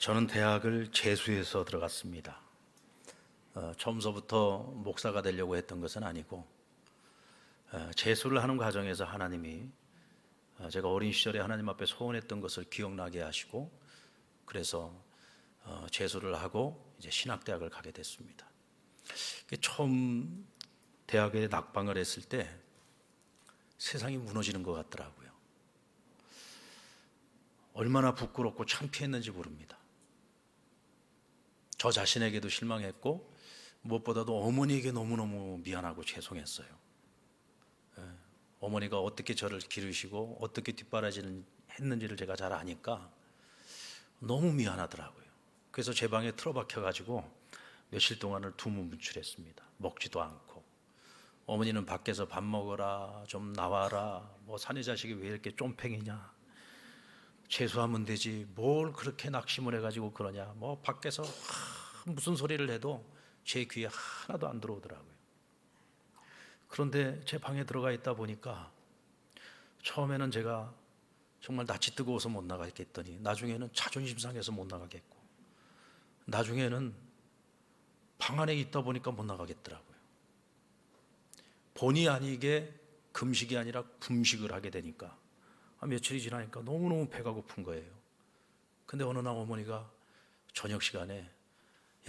저는 대학을 재수해서 들어갔습니다. 처음서부터 목사가 되려고 했던 것은 아니고 재수를 하는 과정에서 하나님이 제가 어린 시절에 하나님 앞에 소원했던 것을 기억나게 하시고 그래서 재수를 하고 이제 신학대학을 가게 됐습니다. 처음 대학에 낙방을 했을 때 세상이 무너지는 것 같더라고요. 얼마나 부끄럽고 창피했는지 모릅니다. 저 자신에게도 실망했고 무엇보다도 어머니에게 너무너무 미안하고 죄송했어요. 어머니가 어떻게 저를 기르시고 어떻게 뒷바라지는 했는지를 제가 잘 아니까 너무 미안하더라고요. 그래서 제 방에 틀어박혀가지고 며칠 동안을 두문문출했습니다. 먹지도 않고 어머니는 밖에서 밥 먹어라, 좀 나와라, 뭐 사내 자식이 왜 이렇게 쫌팽이냐, 재수하면 되지 뭘 그렇게 낙심을 해가지고 그러냐, 뭐 밖에서 무슨 소리를 해도 제 귀에 하나도 안 들어오더라고요. 그런데 제 방에 들어가 있다 보니까 처음에는 제가 정말 낯이 뜨거워서 못 나가겠더니 나중에는 자존심 상해서 못 나가겠고 나중에는 방 안에 있다 보니까 못 나가겠더라고요. 본의 아니게 금식이 아니라 분식을 하게 되니까 며칠이 지나니까 너무너무 배가 고픈 거예요. 근데 어느 날 어머니가 저녁 시간에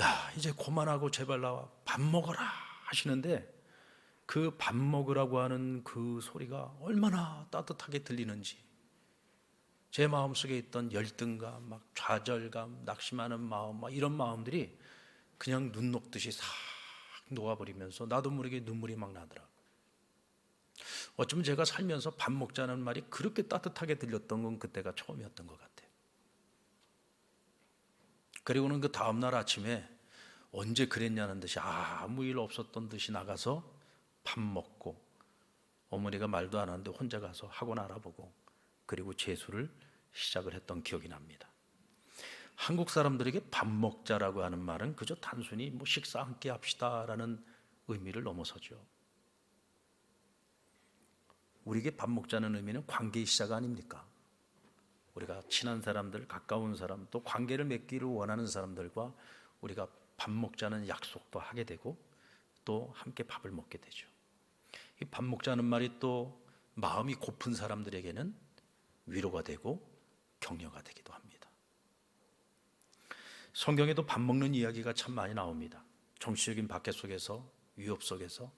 야, 이제 그만하고 제발 나와 밥 먹어라 하시는데 그 밥 먹으라고 하는 그 소리가 얼마나 따뜻하게 들리는지 제 마음속에 있던 열등감, 막 좌절감, 낙심하는 마음, 막 이런 마음들이 그냥 눈 녹듯이 싹 녹아버리면서 나도 모르게 눈물이 막 나더라고요. 어쩌면 제가 살면서 밥 먹자는 말이 그렇게 따뜻하게 들렸던 건 그때가 처음이었던 것 같아요. 그리고는 그 다음날 아침에 언제 그랬냐는 듯이 아무 일 없었던 듯이 나가서 밥 먹고 어머니가 말도 안 하는데 혼자 가서 학원 알아보고 그리고 재수를 시작을 했던 기억이 납니다. 한국 사람들에게 밥 먹자라고 하는 말은 그저 단순히 뭐 식사 함께 합시다라는 의미를 넘어서죠. 우리에게 밥 먹자는 의미는 관계의 시작 아닙니까? 우리가 친한 사람들, 가까운 사람, 또 관계를 맺기를 원하는 사람들과 우리가 밥 먹자는 약속도 하게 되고 또 함께 밥을 먹게 되죠. 이 밥 먹자는 말이 또 마음이 고픈 사람들에게는 위로가 되고 격려가 되기도 합니다. 성경에도 밥 먹는 이야기가 참 많이 나옵니다. 정치적인 박해 속에서, 위협 속에서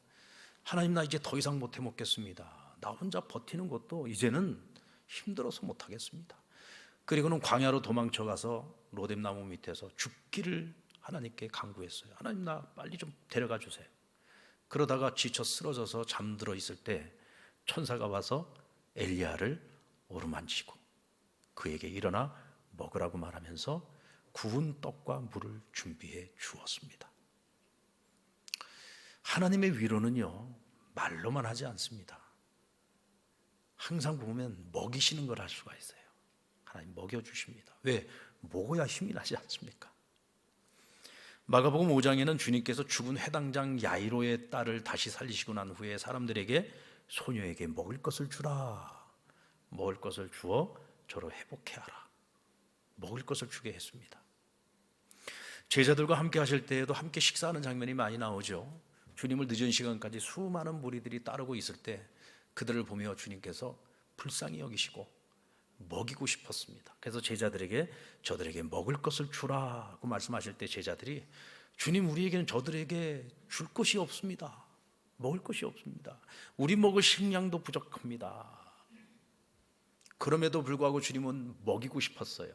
하나님, 나 이제 더 이상 못해 먹겠습니다. 나 혼자 버티는 것도 이제는 힘들어서 못하겠습니다. 그리고는 광야로 도망쳐가서 로뎀나무 밑에서 죽기를 하나님께 간구했어요. 하나님, 나 빨리 좀 데려가 주세요. 그러다가 지쳐 쓰러져서 잠들어 있을 때 천사가 와서 엘리야를 어루만지고 그에게 일어나 먹으라고 말하면서 구운 떡과 물을 준비해 주었습니다. 하나님의 위로는요, 말로만 하지 않습니다. 항상 보면 먹이시는 걸 할 수가 있어요. 하나님 먹여주십니다. 왜? 먹어야 힘이 나지 않습니까? 마가복음 5장에는 주님께서 죽은 회당장 야이로의 딸을 다시 살리시고 난 후에 사람들에게 소녀에게 먹을 것을 주라, 먹을 것을 주어 저로 회복해 하라, 먹을 것을 주게 했습니다. 제자들과 함께 하실 때에도 함께 식사하는 장면이 많이 나오죠. 주님을 늦은 시간까지 수많은 무리들이 따르고 있을 때 그들을 보며 주님께서 불쌍히 여기시고 먹이고 싶었습니다. 그래서 제자들에게 저들에게 먹을 것을 주라고 말씀하실 때 제자들이 주님, 우리에게는 저들에게 줄 것이 없습니다. 먹을 것이 없습니다. 우리 먹을 식량도 부족합니다. 그럼에도 불구하고 주님은 먹이고 싶었어요.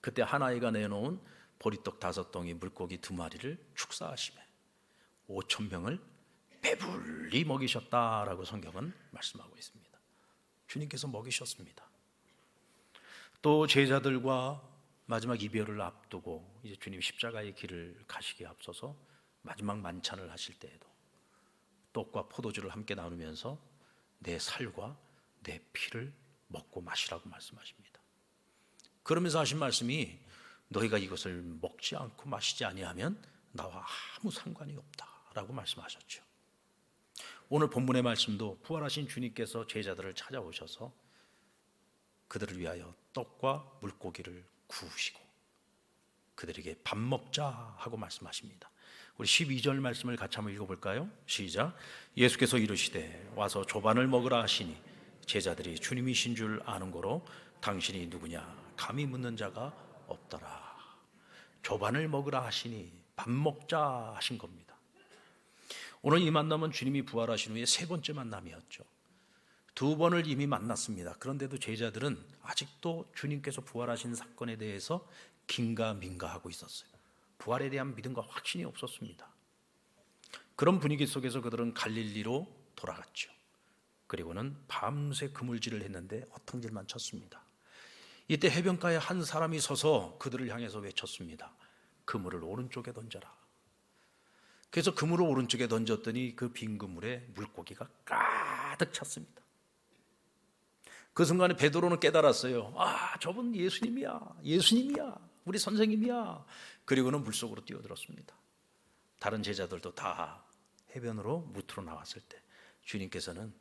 그때 한 아이가 내놓은 보리떡 5덩이 물고기 2마리를 축사하시매 5,000명을 배불리 먹이셨다라고 성경은 말씀하고 있습니다. 주님께서 먹이셨습니다. 또 제자들과 마지막 이별을 앞두고 이제 주님 십자가의 길을 가시기에 앞서서 마지막 만찬을 하실 때에도 떡과 포도주를 함께 나누면서 내 살과 내 피를 먹고 마시라고 말씀하십니다. 그러면서 하신 말씀이 너희가 이것을 먹지 않고 마시지 아니하면 나와 아무 상관이 없다라고 말씀하셨죠. 오늘 본문의 말씀도 부활하신 주님께서 제자들을 찾아오셔서 그들을 위하여 떡과 물고기를 구우시고 그들에게 밥 먹자 하고 말씀하십니다. 우리 12절 말씀을 같이 한번 읽어볼까요? 시작. 예수께서 이르시되 와서 조반을 먹으라 하시니 제자들이 주님이신 줄 아는 고로 당신이 누구냐 감히 묻는 자가 없더라. 조반을 먹으라 하시니 밥 먹자 하신 겁니다. 오늘 이 만남은 주님이 부활하신 후에 세 번째 만남이었죠. 두 번을 이미 만났습니다. 그런데도 제자들은 아직도 주님께서 부활하신 사건에 대해서 긴가민가하고 있었어요. 부활에 대한 믿음과 확신이 없었습니다. 그런 분위기 속에서 그들은 갈릴리로 돌아갔죠. 그리고는 밤새 그물질을 했는데 허탕질만 쳤습니다. 이때 해변가에 한 사람이 서서 그들을 향해서 외쳤습니다. 그물을 오른쪽에 던져라. 그래서 그물을 오른쪽에 던졌더니 그 빈 그물에 물고기가 가득 찼습니다. 그 순간에 베드로는 깨달았어요. 아, 저분 예수님이야. 우리 선생님이야. 그리고는 물속으로 뛰어들었습니다. 다른 제자들도 다 해변으로 무트로 나왔을 때 주님께서는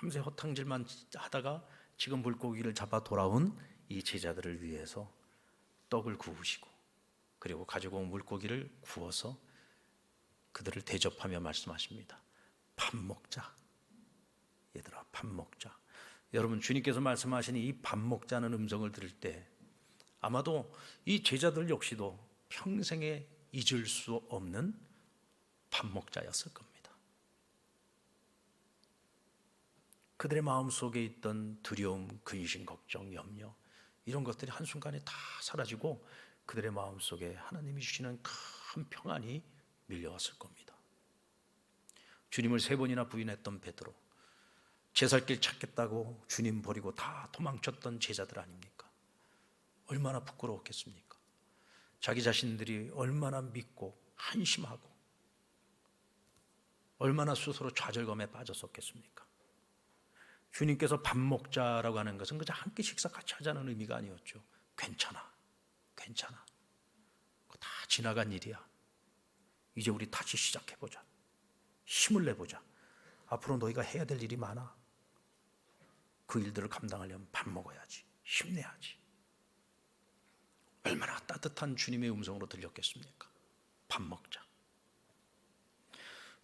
밤새 허탕질만 하다가 지금 물고기를 잡아 돌아온 이 제자들을 위해서 떡을 구우시고 그리고 가지고 온 물고기를 구워서 그들을 대접하며 말씀하십니다. 밥 먹자. 얘들아, 밥 먹자. 여러분, 주님께서 말씀하신 이 밥 먹자는 음성을 들을 때 아마도 이 제자들 역시도 평생에 잊을 수 없는 밥 먹자였을 겁니다. 그들의 마음속에 있던 두려움, 근심, 걱정, 염려 이런 것들이 한순간에 다 사라지고 그들의 마음속에 하나님이 주시는 큰 평안이 밀려왔을 겁니다. 주님을 세 번이나 부인했던 베드로, 제살길 찾겠다고 주님 버리고 다 도망쳤던 제자들 아닙니까? 얼마나 부끄러웠겠습니까? 자기 자신들이 얼마나 믿고 한심하고 얼마나 스스로 좌절감에 빠졌었겠습니까? 주님께서 밥 먹자라고 하는 것은 그저 한 끼 식사 같이 하자는 의미가 아니었죠. 괜찮아. 그거 다 지나간 일이야. 이제 우리 다시 시작해보자. 힘을 내보자. 앞으로 너희가 해야 될 일이 많아. 그 일들을 감당하려면 밥 먹어야지. 힘내야지. 얼마나 따뜻한 주님의 음성으로 들렸겠습니까? 밥 먹자.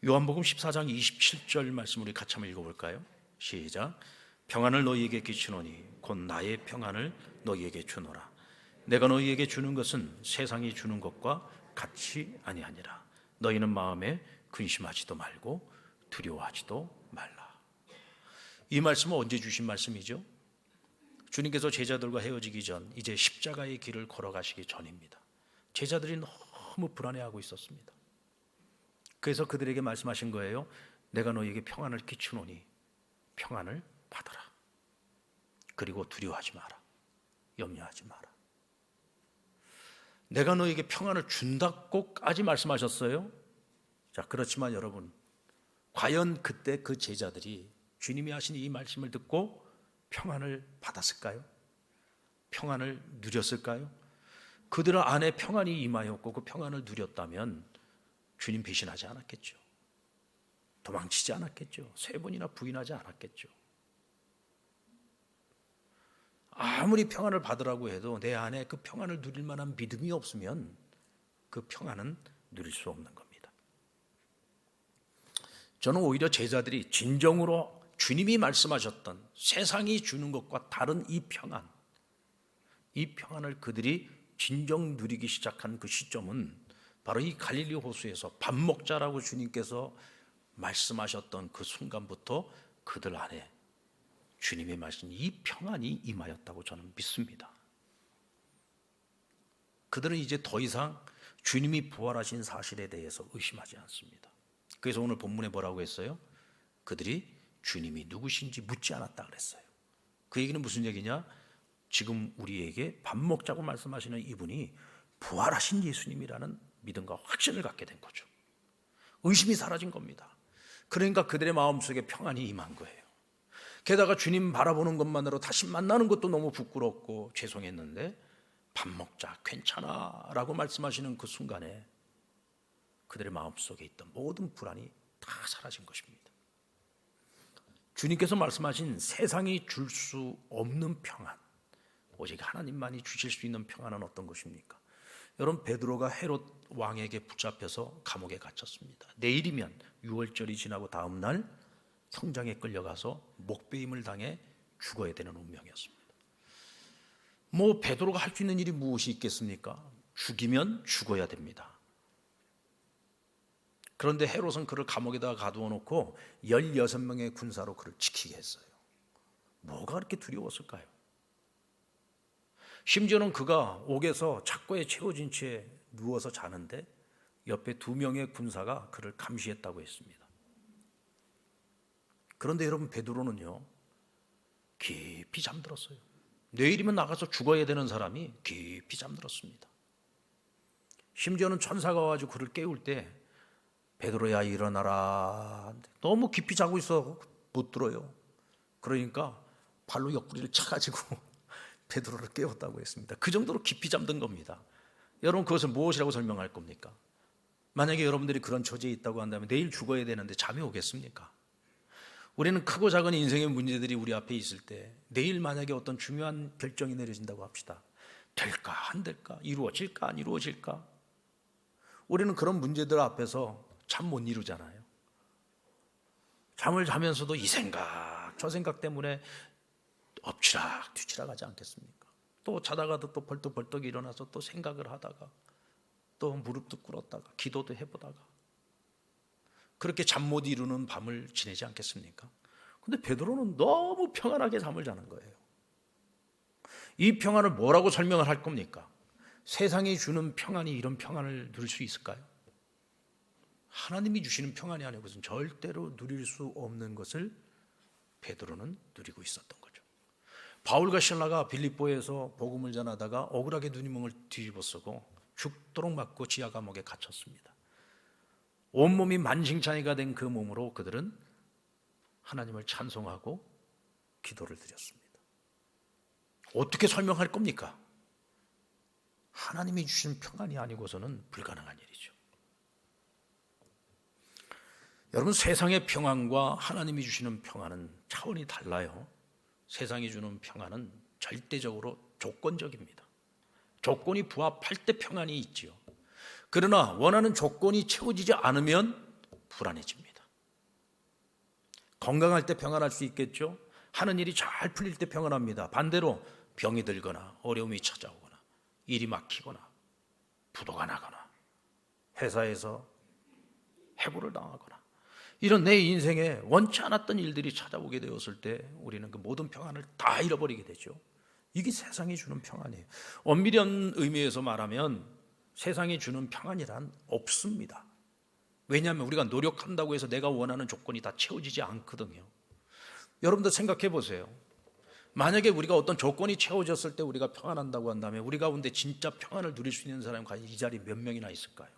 요한복음 14장 27절 말씀 우리 같이 한번 읽어볼까요? 시작. 평안을 너희에게 끼치노니 곧 나의 평안을 너희에게 주노라. 내가 너희에게 주는 것은 세상이 주는 것과 같이 아니하니라. 너희는 마음에 근심하지도 말고 두려워하지도 말라. 이 말씀은 언제 주신 말씀이죠? 주님께서 제자들과 헤어지기 전 이제 십자가의 길을 걸어가시기 전입니다. 제자들이 너무 불안해하고 있었습니다. 그래서 그들에게 말씀하신 거예요. 내가 너희에게 평안을 끼치노니 평안을 받아라. 그리고 두려워하지 마라. 염려하지 마라. 내가 너희에게 평안을 준다고까지 말씀하셨어요. 자, 그렇지만 여러분, 과연 그때 그 제자들이 주님이 하신 이 말씀을 듣고 평안을 받았을까요? 평안을 누렸을까요? 그들 안에 평안이 임하였고 그 평안을 누렸다면 주님 배신하지 않았겠죠. 도망치지 않았겠죠. 세 번이나 부인하지 않았겠죠. 아무리 평안을 받으라고 해도 내 안에 그 평안을 누릴 만한 믿음이 없으면 그 평안은 누릴 수 없는 겁니다. 저는 오히려 제자들이 진정으로 주님이 말씀하셨던 세상이 주는 것과 다른 이 평안을 그들이 진정 누리기 시작한 그 시점은 바로 이 갈릴리 호수에서 밥 먹자라고 주님께서 말씀하셨던 그 순간부터 그들 안에 주님의 말씀 이 평안이 임하였다고 저는 믿습니다. 그들은 이제 더 이상 주님이 부활하신 사실에 대해서 의심하지 않습니다. 그래서 오늘 본문에 뭐라고 했어요? 그들이 주님이 누구신지 묻지 않았다 그랬어요. 그 얘기는 무슨 얘기냐? 지금 우리에게 밥 먹자고 말씀하시는 이분이 부활하신 예수님이라는 믿음과 확신을 갖게 된 거죠. 의심이 사라진 겁니다. 그러니까 그들의 마음속에 평안이 임한 거예요. 게다가 주님 바라보는 것만으로 다시 만나는 것도 너무 부끄럽고 죄송했는데 밥 먹자, 괜찮아 라고 말씀하시는 그 순간에 그들의 마음속에 있던 모든 불안이 다 사라진 것입니다. 주님께서 말씀하신 세상이 줄 수 없는 평안, 오직 하나님만이 주실 수 있는 평안은 어떤 것입니까? 여러분, 베드로가 헤롯 왕에게 붙잡혀서 감옥에 갇혔습니다. 내일이면 6월절이 지나고 다음 날 형장에 끌려가서 목베임을 당해 죽어야 되는 운명이었습니다. 뭐 베드로가 할 수 있는 일이 무엇이 있겠습니까? 죽이면 죽어야 됩니다. 그런데 헤롯은 그를 감옥에다가 가두어 놓고 16명의 군사로 그를 지키게 했어요. 뭐가 그렇게 두려웠을까요? 심지어는 그가 옥에서 착고에 채워진 채 누워서 자는데 옆에 2명의 군사가 그를 감시했다고 했습니다. 그런데 여러분, 베드로는요 깊이 잠들었어요. 내일이면 나가서 죽어야 되는 사람이 깊이 잠들었습니다. 심지어는 천사가 와가지고 그를 깨울 때 베드로야 일어나라. 너무 깊이 자고 있어 못 들어요. 그러니까 발로 옆구리를 차가지고 베드로를 깨웠다고 했습니다. 그 정도로 깊이 잠든 겁니다. 여러분, 그것을 무엇이라고 설명할 겁니까? 만약에 여러분들이 그런 처지에 있다고 한다면 내일 죽어야 되는데 잠이 오겠습니까? 우리는 크고 작은 인생의 문제들이 우리 앞에 있을 때 내일 만약에 어떤 중요한 결정이 내려진다고 합시다. 될까 안 될까? 이루어질까 안 이루어질까? 우리는 그런 문제들 앞에서 잠 못 이루잖아요. 잠을 자면서도 이 생각 저 생각 때문에 엎치락 뒤치락 하지 않겠습니까? 또 자다가도 또 벌떡벌떡 일어나서 또 생각을 하다가 또 무릎도 꿇었다가 기도도 해보다가 그렇게 잠 못 이루는 밤을 지내지 않겠습니까? 근데 베드로는 너무 평안하게 잠을 자는 거예요. 이 평안을 뭐라고 설명을 할 겁니까? 세상이 주는 평안이 이런 평안을 누릴 수 있을까요? 하나님이 주시는 평안이 아니고서는 절대로 누릴 수 없는 것을 베드로는 누리고 있었던 거죠. 바울과 실라가 빌립보에서 복음을 전하다가 억울하게 눈이 뒤집어 쓰고 죽도록 맞고 지하 감옥에 갇혔습니다. 온몸이 만신창이가 된 그 몸으로 그들은 하나님을 찬송하고 기도를 드렸습니다. 어떻게 설명할 겁니까? 하나님이 주신 평안이 아니고서는 불가능한 일이죠. 여러분, 세상의 평안과 하나님이 주시는 평안은 차원이 달라요. 세상이 주는 평안은 절대적으로 조건적입니다. 조건이 부합할 때 평안이 있지요. 그러나 원하는 조건이 채워지지 않으면 불안해집니다. 건강할 때 평안할 수 있겠죠. 하는 일이 잘 풀릴 때 평안합니다. 반대로 병이 들거나 어려움이 찾아오거나 일이 막히거나 부도가 나거나 회사에서 해고를 당하거나 이런 내 인생에 원치 않았던 일들이 찾아오게 되었을 때 우리는 그 모든 평안을 다 잃어버리게 되죠. 이게 세상이 주는 평안이에요. 엄밀한 의미에서 말하면 세상이 주는 평안이란 없습니다. 왜냐하면 우리가 노력한다고 해서 내가 원하는 조건이 다 채워지지 않거든요. 여러분들 생각해 보세요. 만약에 우리가 어떤 조건이 채워졌을 때 우리가 평안한다고 한다면 우리 가운데 진짜 평안을 누릴 수 있는 사람이 과연 이 자리에 몇 명이나 있을까요?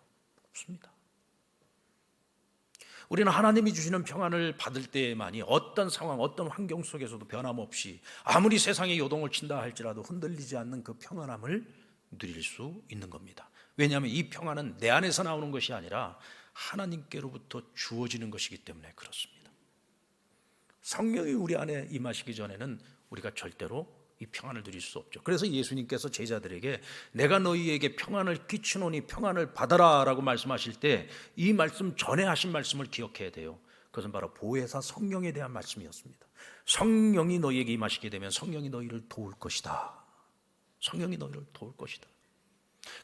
없습니다. 우리는 하나님이 주시는 평안을 받을 때에만이 어떤 상황, 어떤 환경 속에서도 변함없이 아무리 세상에 요동을 친다 할지라도 흔들리지 않는 그 평안함을 누릴 수 있는 겁니다. 왜냐하면 이 평안은 내 안에서 나오는 것이 아니라 하나님께로부터 주어지는 것이기 때문에 그렇습니다. 성령이 우리 안에 임하시기 전에는 우리가 절대로 이 평안을 누릴 수 없죠. 그래서 예수님께서 제자들에게 내가 너희에게 평안을 끼치노니 평안을 받아라 라고 말씀하실 때 이 말씀 전에 하신 말씀을 기억해야 돼요. 그것은 바로 보혜사 성령에 대한 말씀이었습니다. 성령이 너희에게 임하시게 되면 성령이 너희를 도울 것이다. 성령이 너희를 도울 것이다.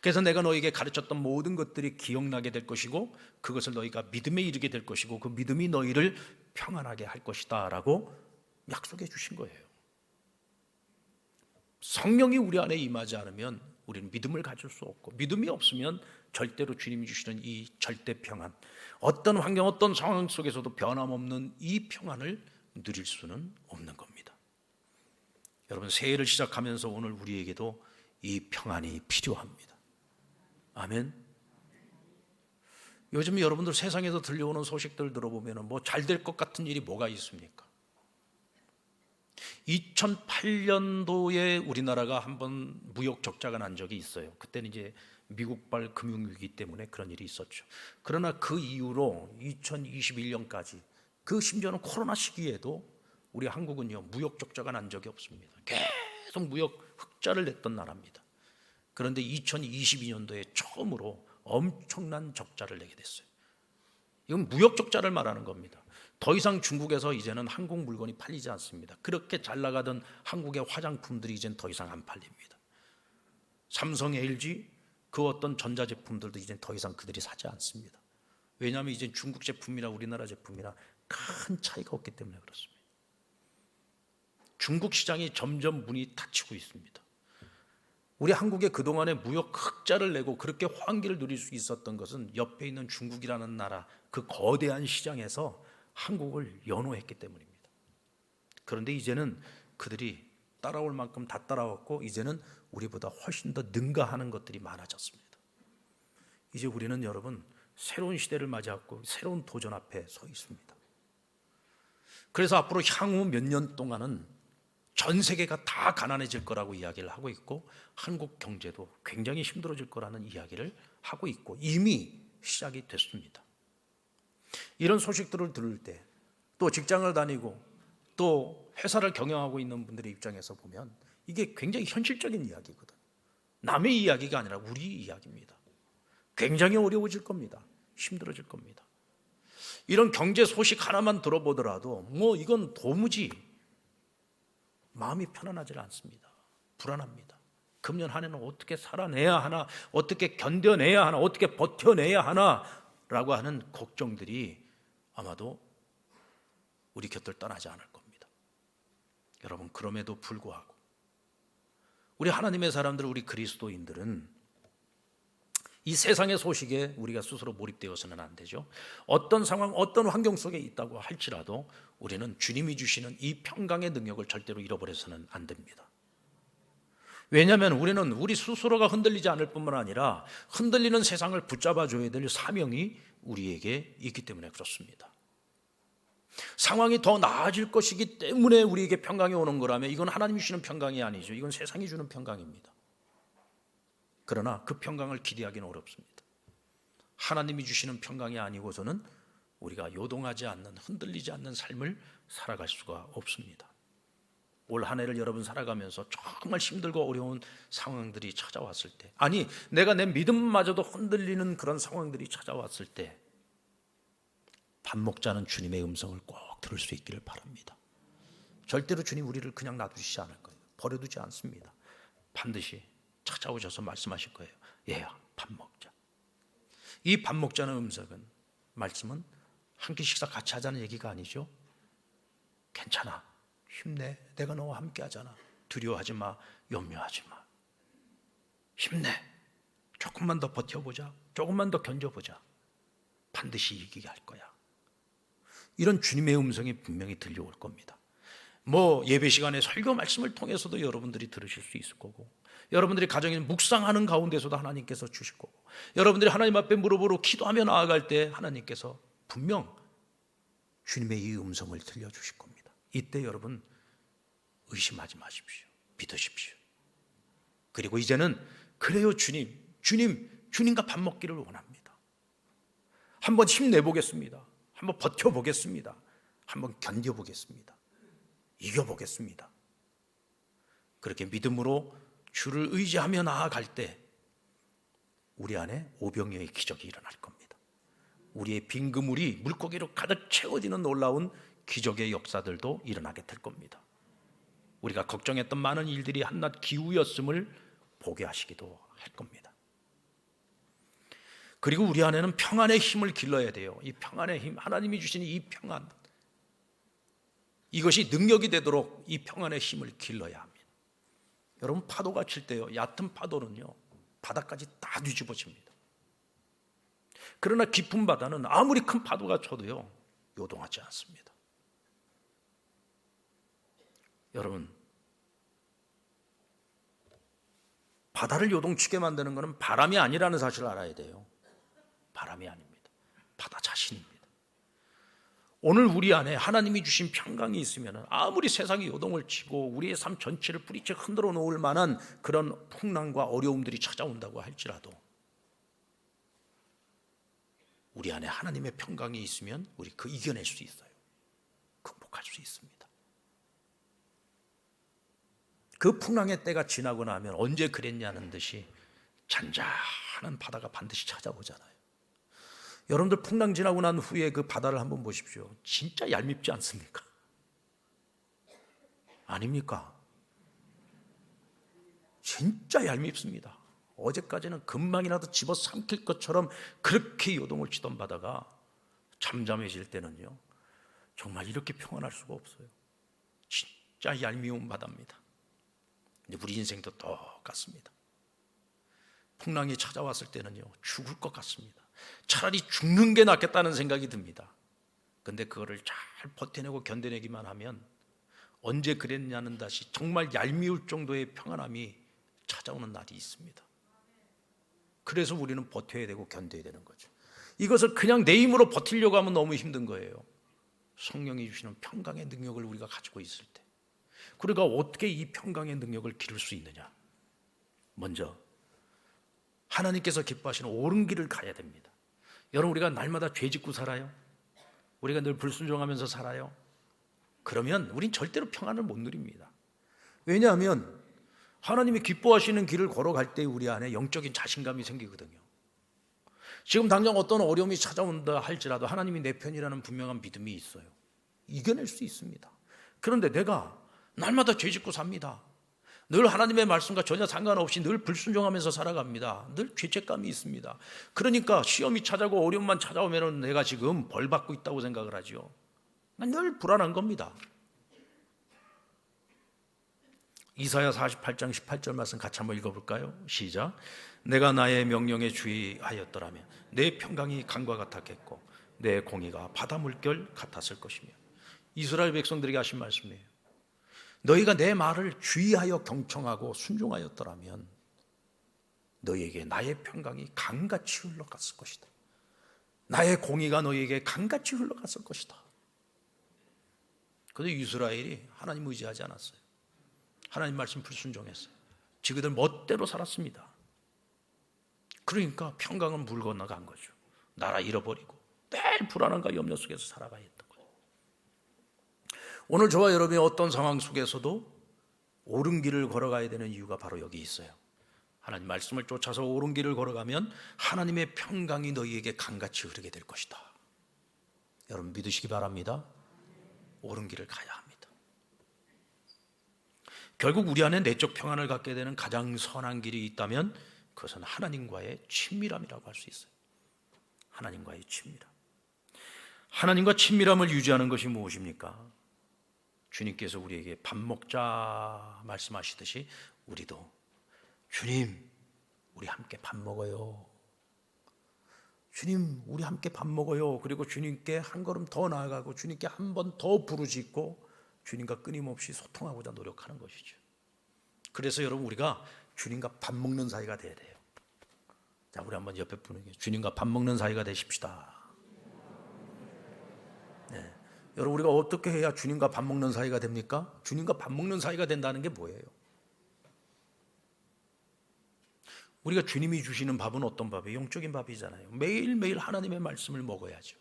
그래서 내가 너희에게 가르쳤던 모든 것들이 기억나게 될 것이고 그것을 너희가 믿음에 이르게 될 것이고 그 믿음이 너희를 평안하게 할 것이다 라고 약속해 주신 거예요. 성령이 우리 안에 임하지 않으면 우리는 믿음을 가질 수 없고 믿음이 없으면 절대로 주님이 주시는 이 절대 평안, 어떤 환경, 어떤 상황 속에서도 변함없는 이 평안을 누릴 수는 없는 겁니다. 여러분, 새해를 시작하면서 오늘 우리에게도 이 평안이 필요합니다. 아멘. 요즘 여러분들 세상에서 들려오는 소식들 들어보면 뭐 잘 될 것 같은 일이 뭐가 있습니까? 2008년도에 우리나라가 한번 무역 적자가 난 적이 있어요. 그때는 이제 미국발 금융위기 때문에 그런 일이 있었죠. 그러나 그 이후로 2021년까지 그 심지어는 코로나 시기에도 우리 한국은요 무역 적자가 난 적이 없습니다. 계속 무역 흑자를 냈던 나라입니다. 그런데 2022년도에 처음으로 엄청난 적자를 내게 됐어요. 이건 무역 적자를 말하는 겁니다. 더 이상 중국에서 이제는 한국 물건이 팔리지 않습니다. 그렇게 잘 나가던 한국의 화장품들이 이제는 더 이상 안 팔립니다. 삼성, LG 그 어떤 전자제품들도 이제는 더 이상 그들이 사지 않습니다. 왜냐하면 이제 중국 제품이나 우리나라 제품이나 큰 차이가 없기 때문에 그렇습니다. 중국 시장이 점점 문이 닫히고 있습니다. 우리 한국에 그동안에 무역 흑자를 내고 그렇게 환기를 누릴 수 있었던 것은 옆에 있는 중국이라는 나라 그 거대한 시장에서 한국을 연호했기 때문입니다. 그런데 이제는 그들이 따라올 만큼 다 따라왔고 이제는 우리보다 훨씬 더 능가하는 것들이 많아졌습니다. 이제 우리는 여러분 새로운 시대를 맞이하고 새로운 도전 앞에 서 있습니다. 그래서 앞으로 향후 몇 년 동안은 전 세계가 다 가난해질 거라고 이야기를 하고 있고 한국 경제도 굉장히 힘들어질 거라는 이야기를 하고 있고 이미 시작이 됐습니다. 이런 소식들을 들을 때 또 직장을 다니고 또 회사를 경영하고 있는 분들의 입장에서 보면 이게 굉장히 현실적인 이야기거든. 남의 이야기가 아니라 우리 이야기입니다. 굉장히 어려워질 겁니다. 힘들어질 겁니다. 이런 경제 소식 하나만 들어보더라도 뭐 이건 도무지 마음이 편안하지 않습니다. 불안합니다. 금년 한 해는 어떻게 살아내야 하나, 어떻게 견뎌내야 하나, 어떻게 버텨내야 하나라고 하는 걱정들이 아마도 우리 곁을 떠나지 않을 겁니다. 여러분 그럼에도 불구하고 우리 하나님의 사람들, 우리 그리스도인들은 이 세상의 소식에 우리가 스스로 몰입되어서는 안 되죠. 어떤 상황, 어떤 환경 속에 있다고 할지라도 우리는 주님이 주시는 이 평강의 능력을 절대로 잃어버려서는 안 됩니다. 왜냐하면 우리는 우리 스스로가 흔들리지 않을 뿐만 아니라 흔들리는 세상을 붙잡아줘야 될 사명이 우리에게 있기 때문에 그렇습니다. 상황이 더 나아질 것이기 때문에 우리에게 평강이 오는 거라면 이건 하나님이 주시는 평강이 아니죠. 이건 세상이 주는 평강입니다. 그러나 그 평강을 기대하기는 어렵습니다. 하나님이 주시는 평강이 아니고서는 우리가 요동하지 않는, 흔들리지 않는 삶을 살아갈 수가 없습니다. 올 한 해를 여러분 살아가면서 정말 힘들고 어려운 상황들이 찾아왔을 때, 아니 내가 내 믿음마저도 흔들리는 그런 상황들이 찾아왔을 때 밥 먹자는 주님의 음성을 꼭 들을 수 있기를 바랍니다. 절대로 주님 우리를 그냥 놔두시지 않을 거예요. 버려두지 않습니다. 반드시 찾아오셔서 말씀하실 거예요. 얘야 밥 먹자. 이 밥 먹자는 음성은, 말씀은 한 끼 식사 같이 하자는 얘기가 아니죠. 괜찮아, 힘내, 내가 너와 함께 하잖아. 두려워하지 마, 염려하지 마. 힘내, 조금만 더 버텨보자, 조금만 더 견뎌보자. 반드시 이기게 할 거야. 이런 주님의 음성이 분명히 들려올 겁니다. 뭐 예배 시간에 설교 말씀을 통해서도 여러분들이 들으실 수 있을 거고, 여러분들이 가정에 묵상하는 가운데서도 하나님께서 주실 거고, 여러분들이 하나님 앞에 무릎으로 기도하며 나아갈 때 하나님께서 분명 주님의 이 음성을 들려주실 겁니다. 이때 여러분 의심하지 마십시오. 믿으십시오. 그리고 이제는 그래요 주님과 밥 먹기를 원합니다. 한번 힘내보겠습니다. 한번 버텨보겠습니다. 한번 견뎌보겠습니다. 이겨보겠습니다. 그렇게 믿음으로 주를 의지하며 나아갈 때 우리 안에 오병이어의 기적이 일어날 겁니다. 우리의 빈 그물이 물고기로 가득 채워지는 놀라운 기적의 역사들도 일어나게 될 겁니다. 우리가 걱정했던 많은 일들이 한낱 기우였음을 보게 하시기도 할 겁니다. 그리고 우리 안에는 평안의 힘을 길러야 돼요. 이 평안의 힘, 하나님이 주신 이 평안, 이것이 능력이 되도록 이 평안의 힘을 길러야 합니다. 여러분 파도가 칠 때요, 얕은 파도는요 바다까지 다 뒤집어집니다. 그러나 깊은 바다는 아무리 큰 파도가 쳐도요 요동하지 않습니다. 여러분 바다를 요동치게 만드는 것은 바람이 아니라는 사실을 알아야 돼요. 바람이 아닙니다. 바다 자신입니다. 오늘 우리 안에 하나님이 주신 평강이 있으면 아무리 세상이 요동을 치고 우리의 삶 전체를 뿌리채 흔들어 놓을 만한 그런 풍랑과 어려움들이 찾아온다고 할지라도 우리 안에 하나님의 평강이 있으면 우리 그 이겨낼 수 있어요. 극복할 수 있습니다. 그 풍랑의 때가 지나고 나면 언제 그랬냐는 듯이 잔잔한 바다가 반드시 찾아오잖아요. 여러분들 풍랑 지나고 난 후에 그 바다를 한번 보십시오. 진짜 얄밉지 않습니까? 아닙니까? 진짜 얄밉습니다. 어제까지는 금방이라도 집어삼킬 것처럼 그렇게 요동을 치던 바다가 잠잠해질 때는요, 정말 이렇게 평안할 수가 없어요. 진짜 얄미운 바다입니다. 근데 우리 인생도 똑같습니다. 풍랑이 찾아왔을 때는요, 죽을 것 같습니다. 차라리 죽는 게 낫겠다는 생각이 듭니다. 근데 그거를 잘 버텨내고 견뎌내기만 하면 언제 그랬냐는 듯이 정말 얄미울 정도의 평안함이 찾아오는 날이 있습니다. 그래서 우리는 버텨야 되고 견뎌야 되는 거죠. 이것을 그냥 내 힘으로 버티려고 하면 너무 힘든 거예요. 성령이 주시는 평강의 능력을 우리가 가지고 있을 때, 그러니까 어떻게 이 평강의 능력을 기를 수 있느냐? 먼저 하나님께서 기뻐하시는 옳은 길을 가야 됩니다. 여러분, 우리가 날마다 죄 짓고 살아요? 우리가 늘 불순종하면서 살아요? 그러면 우린 절대로 평안을 못 누립니다. 왜냐하면 하나님이 기뻐하시는 길을 걸어갈 때 우리 안에 영적인 자신감이 생기거든요. 지금 당장 어떤 어려움이 찾아온다 할지라도 하나님이 내 편이라는 분명한 믿음이 있어요. 이겨낼 수 있습니다. 그런데 내가 날마다 죄 짓고 삽니다. 늘 하나님의 말씀과 전혀 상관없이 늘 불순종하면서 살아갑니다. 늘 죄책감이 있습니다. 그러니까 시험이 찾아오고 어려움만 찾아오면 내가 지금 벌 받고 있다고 생각을 하죠. 늘 불안한 겁니다. 이사야 48장 18절 말씀 같이 한번 읽어볼까요? 시작. 내가 나의 명령에 주의하였더라면 내 평강이 강과 같았겠고 내 공의가 바다 물결 같았을 것이며. 이스라엘 백성들에게 하신 말씀이에요. 너희가 내 말을 주의하여 경청하고 순종하였더라면 너희에게 나의 평강이 강같이 흘러갔을 것이다. 나의 공의가 너희에게 강같이 흘러갔을 것이다. 그런데 이스라엘이 하나님 의지하지 않았어요. 하나님 말씀 불순종했어요. 지그들 멋대로 살았습니다. 그러니까 평강은 물 건너간 거죠. 나라 잃어버리고 매일 불안함과 염려 속에서 살아가야 했던 거예요. 오늘 저와 여러분이 어떤 상황 속에서도 옳은 길을 걸어가야 되는 이유가 바로 여기 있어요. 하나님 말씀을 쫓아서 옳은 길을 걸어가면 하나님의 평강이 너희에게 강같이 흐르게 될 것이다. 여러분 믿으시기 바랍니다. 옳은 길을 가야 합니다. 결국 우리 안에 내적 평안을 갖게 되는 가장 선한 길이 있다면 그것은 하나님과의 친밀함이라고 할 수 있어요. 하나님과의 친밀함. 하나님과 친밀함을 유지하는 것이 무엇입니까? 주님께서 우리에게 밥 먹자 말씀하시듯이 우리도 주님, 우리 함께 밥 먹어요. 주님, 우리 함께 밥 먹어요. 그리고 주님께 한 걸음 더 나아가고 주님께 한 번 더 부르짖고 주님과 끊임없이 소통하고자 노력하는 것이죠. 그래서 여러분 우리가 주님과 밥 먹는 사이가 돼야 돼요. 자, 우리 한번 옆에 분에게 주님과 밥 먹는 사이가 되십시다. 네. 여러분 우리가 어떻게 해야 주님과 밥 먹는 사이가 됩니까? 주님과 밥 먹는 사이가 된다는 게 뭐예요? 우리가 주님이 주시는 밥은 어떤 밥이에요? 영적인 밥이잖아요. 매일매일 하나님의 말씀을 먹어야죠.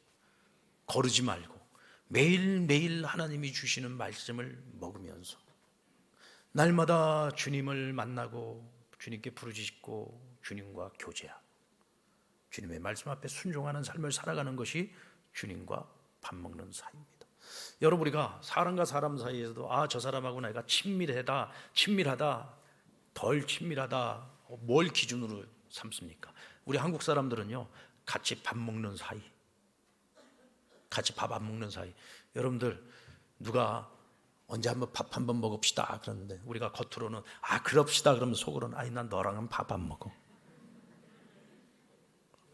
거르지 말고 매일매일 하나님이 주시는 말씀을 먹으면서 날마다 주님을 만나고 주님께 부르짖고 주님과 교제하고 주님의 말씀 앞에 순종하는 삶을 살아가는 것이 주님과 밥 먹는 사이입니다. 여러분 우리가 사람과 사람 사이에서도 저 사람하고 내가 친밀하다, 덜 친밀하다 뭘 기준으로 삼습니까? 우리 한국 사람들은요 같이 밥 먹는 사이, 같이 밥 안 먹는 사이. 여러분들 누가 언제 한번 밥 한번 먹읍시다 그러는데 우리가 겉으로는 그럽시다 그러면 속으로는 난 너랑은 밥 안 먹어.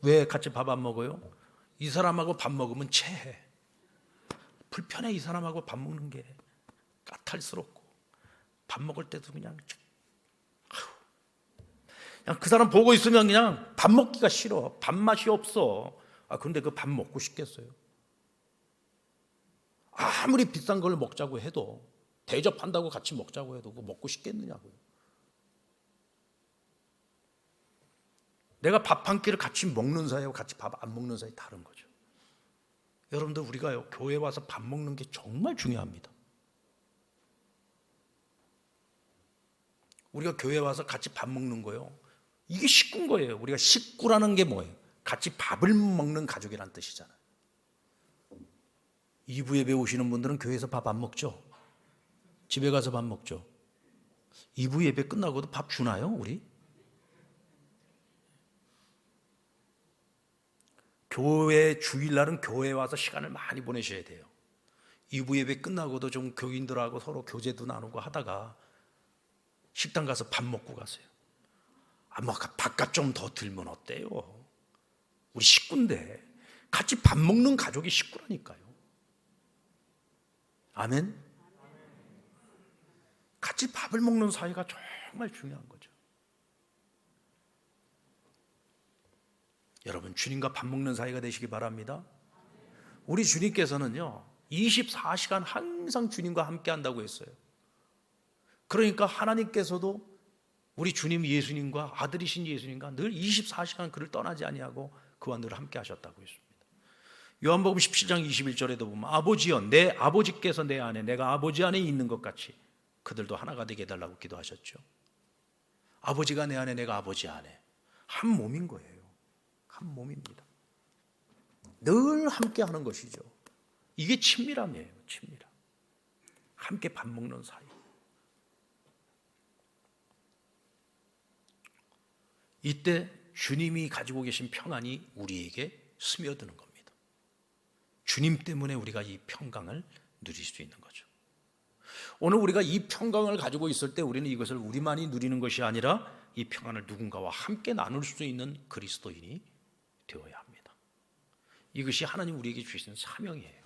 왜 같이 밥 안 먹어요? 이 사람하고 밥 먹으면 체해. 불편해. 이 사람하고 밥 먹는 게 까탈스럽고 밥 먹을 때도 그냥 그 사람 보고 있으면 그냥 밥 먹기가 싫어. 밥맛이 없어. 그런데 그 밥 먹고 싶겠어요? 아무리 비싼 걸 먹자고 해도 대접한다고 같이 먹자고 해도 그거 먹고 싶겠느냐고요. 내가 밥 한 끼를 같이 먹는 사이하고 같이 밥 안 먹는 사이 다른 거죠. 여러분들 우리가 교회 와서 밥 먹는 게 정말 중요합니다. 우리가 교회 와서 같이 밥 먹는 거요. 이게 식구인 거예요. 우리가 식구라는 게 뭐예요? 같이 밥을 먹는 가족이란 뜻이잖아요. 2부 예배 오시는 분들은 교회에서 밥 안 먹죠? 집에 가서 밥 먹죠? 2부 예배 끝나고도 밥 주나요, 우리? 교회 주일날은 교회에 와서 시간을 많이 보내셔야 돼요. 2부 예배 끝나고도 좀 교인들하고 서로 교제도 나누고 하다가 식당 가서 밥 먹고 가세요. 뭐 밥값 좀 더 들면 어때요? 우리 식구인데 같이 밥 먹는 가족이 식구라니까요. 아멘? 같이 밥을 먹는 사이가 정말 중요한 거죠. 여러분, 주님과 밥 먹는 사이가 되시기 바랍니다. 우리 주님께서는요 24시간 항상 주님과 함께 한다고 했어요. 그러니까 하나님께서도 우리 주님 예수님과 아들이신 예수님과 늘 24시간 그를 떠나지 아니하고 그와 늘 함께 하셨다고 했습니다. 요한복음 17장 21절에도 보면 아버지여 내 아버지께서 내 안에 내가 아버지 안에 있는 것 같이 그들도 하나가 되게 해달라고 기도하셨죠. 아버지가 내 안에 내가 아버지 안에 한 몸인 거예요. 한 몸입니다. 늘 함께 하는 것이죠. 이게 친밀함이에요. 친밀함. 함께 밥 먹는 사이. 이때 주님이 가지고 계신 평안이 우리에게 스며드는 겁니다. 주님 때문에 우리가 이 평강을 누릴 수 있는 거죠. 오늘 우리가 이 평강을 가지고 있을 때 우리는 이것을 우리만이 누리는 것이 아니라 이 평안을 누군가와 함께 나눌 수 있는 그리스도인이 되어야 합니다. 이것이 하나님 우리에게 주신 사명이에요.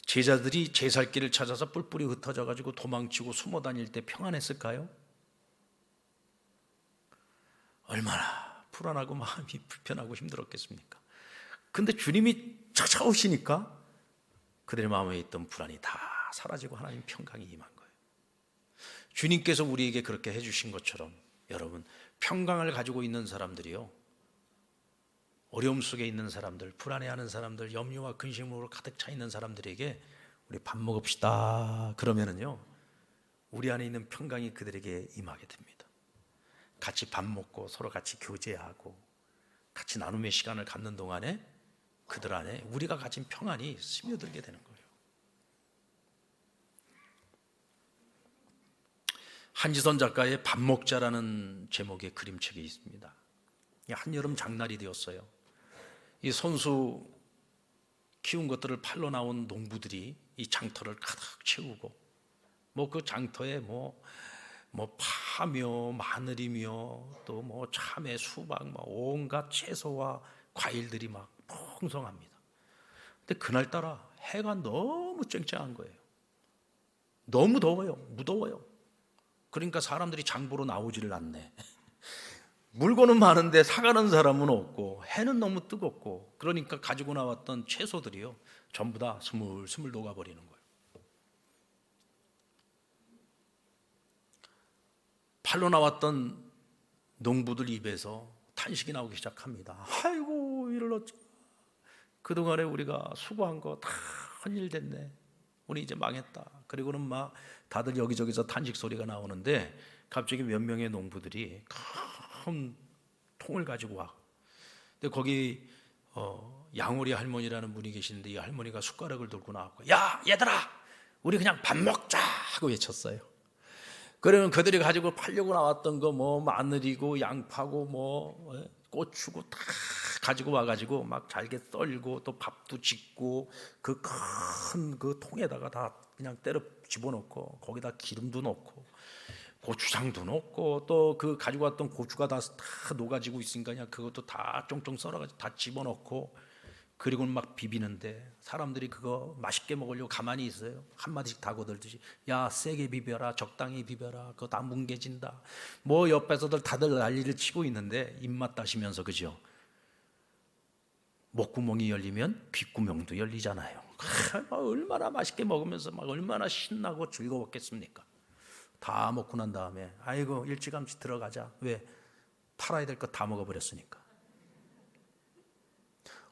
제자들이 제 살 길을 찾아서 뿔뿔이 흩어져 가지고 도망치고 숨어 다닐 때 평안했을까요? 얼마나 불안하고 마음이 불편하고 힘들었겠습니까? 근데 주님이 찾아오시니까 그들의 마음에 있던 불안이 다 사라지고 하나님 평강이 임한 거예요. 주님께서 우리에게 그렇게 해주신 것처럼 여러분 평강을 가지고 있는 사람들이요, 어려움 속에 있는 사람들, 불안해하는 사람들, 염려와 근심으로 가득 차 있는 사람들에게 우리 밥 먹읍시다 그러면은요 우리 안에 있는 평강이 그들에게 임하게 됩니다. 같이 밥 먹고 서로 같이 교제하고 같이 나눔의 시간을 갖는 동안에 그들 안에 우리가 가진 평안이 스며들게 되는 거예요. 한지선 작가의 밥 먹자라는 제목의 그림책이 있습니다. 한여름 장날이 되었어요. 이 손수 키운 것들을 팔러 나온 농부들이 이 장터를 가득 채우고 그 장터에 파며 마늘이며 또 참외, 수박, 온갖 채소와 과일들이 막 풍성합니다. 근데 그날따라 해가 너무 쨍쨍한 거예요. 너무 더워요. 무더워요. 그러니까 사람들이 장 보러 나오지를 않네. 물건은 많은데 사가는 사람은 없고 해는 너무 뜨겁고 그러니까 가지고 나왔던 채소들이요 전부 다 스물스물 녹아버리는 거예요. 팔로 나왔던 농부들 입에서 탄식이 나오기 시작합니다. 아이고 이를 어쩌, 그동안에 우리가 수고한 거 다 헛일 됐네. 우리 이제 망했다. 그리고는 막 다들 여기저기서 탄식 소리가 나오는데 갑자기 몇 명의 농부들이 큰 통을 가지고 와. 근데 거기 양오리 할머니라는 분이 계시는데 이 할머니가 숟가락을 들고 나왔고, 야 얘들아 우리 그냥 밥 먹자 하고 외쳤어요. 그러면 그들이 가지고 팔려고 나왔던 거 마늘이고 양파고 고추고 다 가지고 와가지고 막 잘게 썰고 또 밥도 짓고 그 큰 그 통에다가 다 그냥 때려 집어넣고 거기다 기름도 넣고 고추장도 넣고 또 그 가지고 왔던 고추가 다 녹아지고 있으니까 그냥 그것도 다 쫑쫑 썰어가지고 다 집어넣고 그리고는 막 비비는데 사람들이 그거 맛있게 먹으려고 가만히 있어요. 한마디씩 다 거들듯이 야 세게 비벼라, 적당히 비벼라, 그거 다 뭉개진다. 옆에서들 다들 난리를 치고 있는데 입맛 따시면서 그죠? 목구멍이 열리면 귓구멍도 열리잖아요. 얼마나 맛있게 먹으면서 막 얼마나 신나고 즐거웠겠습니까? 다 먹고 난 다음에 아이고 일찌감치 들어가자. 왜? 팔아야 될 거 다 먹어버렸으니까.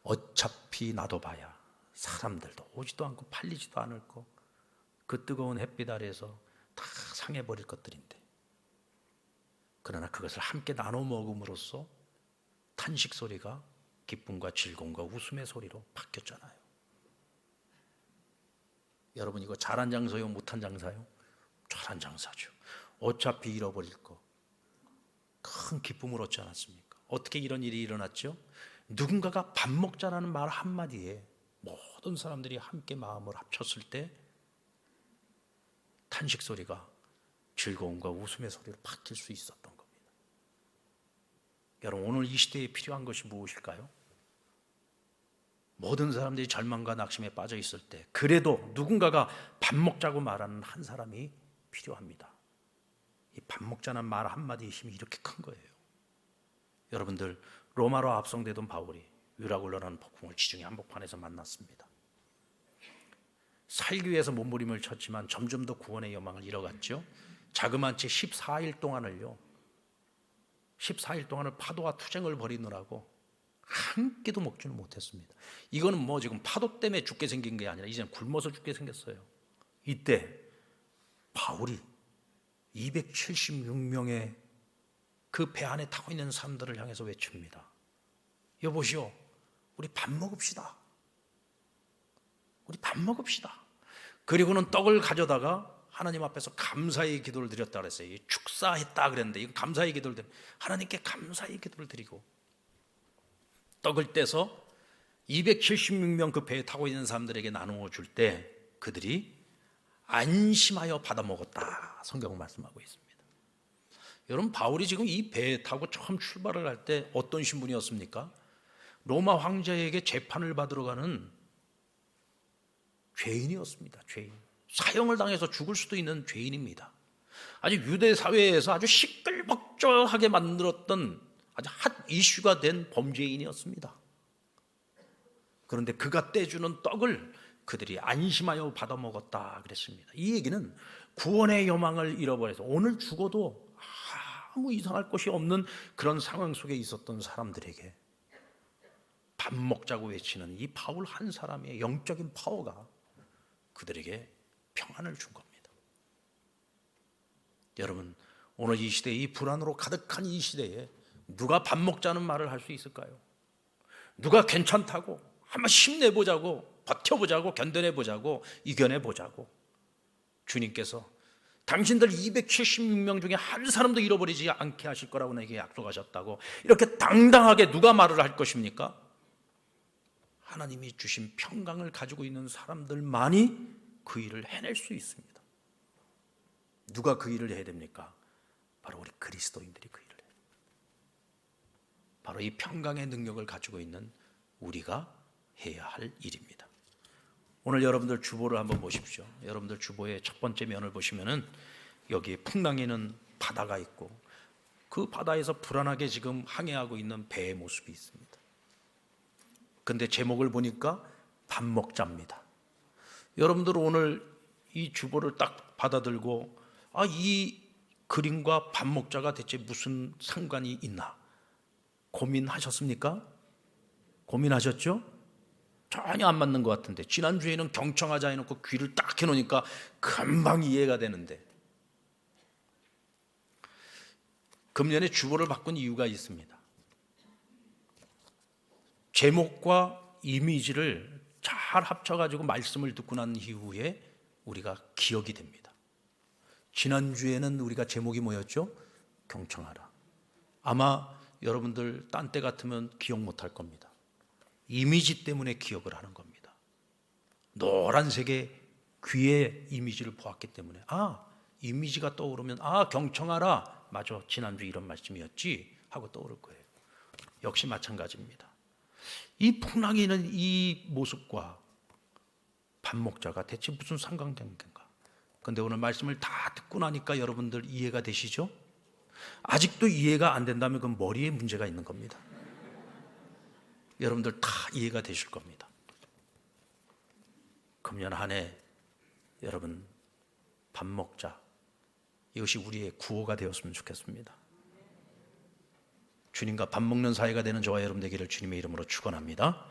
어차피 놔둬봐야 사람들도 오지도 않고 팔리지도 않을 거 그 뜨거운 햇빛 아래에서 다 상해버릴 것들인데, 그러나 그것을 함께 나눠 먹음으로써 탄식 소리가 기쁨과 즐거움과 웃음의 소리로 바뀌었잖아요. 여러분, 이거 잘한 장사요, 못한 장사요? 잘한 장사죠. 어차피 잃어버릴 거 큰 기쁨을 얻지 않았습니까? 어떻게 이런 일이 일어났죠? 누군가가 밥 먹자라는 말 한마디에 모든 사람들이 함께 마음을 합쳤을 때 탄식 소리가 즐거움과 웃음의 소리로 바뀔 수 있었던 겁니다. 여러분, 오늘 이 시대에 필요한 것이 무엇일까요? 모든 사람들이 절망과 낙심에 빠져 있을 때 그래도 누군가가 밥 먹자고 말하는 한 사람이 필요합니다. 이 밥 먹자는 말 한마디의 힘이 이렇게 큰 거예요. 여러분들, 로마로 압송되던 바울이 유라굴로라는 폭풍을 지중해 한복판에서 만났습니다. 살기 위해서 몸부림을 쳤지만 점점 더 구원의 여망을 잃어갔죠. 자그마한 채 14일 동안을 파도와 투쟁을 벌이느라고 한 끼도 먹지는 못했습니다. 이거는 뭐 지금 파도 때문에 죽게 생긴 게 아니라 이제는 굶어서 죽게 생겼어요. 이때 바울이 276명의 그 배 안에 타고 있는 사람들을 향해서 외칩니다. 여보시오, 우리 밥 먹읍시다. 우리 밥 먹읍시다. 그리고는 떡을 가져다가 하나님 앞에서 감사의 기도를 드렸다 그랬어요. 축사했다 그랬는데 이건 감사의 기도를 드려, 하나님께 감사의 기도를 드리고 떡을 떼서 276명 그 배에 타고 있는 사람들에게 나누어 줄 때 그들이 안심하여 받아 먹었다, 성경 말씀하고 있습니다. 여러분, 바울이 지금 이 배에 타고 처음 출발을 할 때 어떤 신분이었습니까? 로마 황제에게 재판을 받으러 가는 죄인이었습니다. 죄인. 사형을 당해서 죽을 수도 있는 죄인입니다. 아주 유대 사회에서 아주 시끌벅적하게 만들었던 아주 핫 이슈가 된 범죄인이었습니다. 그런데 그가 떼주는 떡을 그들이 안심하여 받아 먹었다 그랬습니다. 이 얘기는 구원의 여망을 잃어버려서 오늘 죽어도 아무 이상할 것이 없는 그런 상황 속에 있었던 사람들에게 밥 먹자고 외치는 이 바울 한 사람의 영적인 파워가 그들에게 평안을 준 겁니다. 여러분, 오늘 이 시대에, 이 불안으로 가득한 이 시대에 누가 밥 먹자는 말을 할 수 있을까요? 누가 괜찮다고 한번 힘내보자고, 버텨보자고, 견뎌내보자고, 이겨내보자고. 주님께서 당신들 276명 중에 한 사람도 잃어버리지 않게 하실 거라고 내게 약속하셨다고 이렇게 당당하게 누가 말을 할 것입니까? 하나님이 주신 평강을 가지고 있는 사람들만이 그 일을 해낼 수 있습니다. 누가 그 일을 해야 됩니까? 바로 우리 그리스도인들이 그 일을 해요. 바로 이 평강의 능력을 가지고 있는 우리가 해야 할 일입니다. 오늘 여러분들 주보를 한번 보십시오. 여러분들 주보의 첫 번째 면을 보시면은 여기 풍랑에는 바다가 있고 그 바다에서 불안하게 지금 항해하고 있는 배의 모습이 있습니다. 근데 제목을 보니까 밥 먹자입니다. 여러분들 오늘 이 주보를 딱 받아들고 이 그림과 밥 먹자가 대체 무슨 상관이 있나 고민하셨습니까? 고민하셨죠? 전혀 안 맞는 것 같은데 지난주에는 경청하자 해놓고 귀를 딱 해놓으니까 금방 이해가 되는데 금년에 주보를 바꾼 이유가 있습니다. 제목과 이미지를 잘 합쳐가지고 말씀을 듣고 난 이후에 우리가 기억이 됩니다. 지난주에는 우리가 제목이 뭐였죠? 경청하라. 아마 여러분들 딴 때 같으면 기억 못할 겁니다. 이미지 때문에 기억을 하는 겁니다. 노란색의 귀의 이미지를 보았기 때문에 이미지가 떠오르면 경청하라, 맞아, 지난주 이런 말씀이었지 하고 떠오를 거예요. 역시 마찬가지입니다. 이 풍랑이 있는 이 모습과 밥 먹자가 대체 무슨 상관관계인가? 그런데 오늘 말씀을 다 듣고 나니까 여러분들 이해가 되시죠? 아직도 이해가 안 된다면 그건 머리에 문제가 있는 겁니다. 여러분들 다 이해가 되실 겁니다. 금년 한 해 여러분 밥 먹자, 이것이 우리의 구호가 되었으면 좋겠습니다. 주님과 밥 먹는 사이가 되는 저와 여러분 되기를 주님의 이름으로 축원합니다.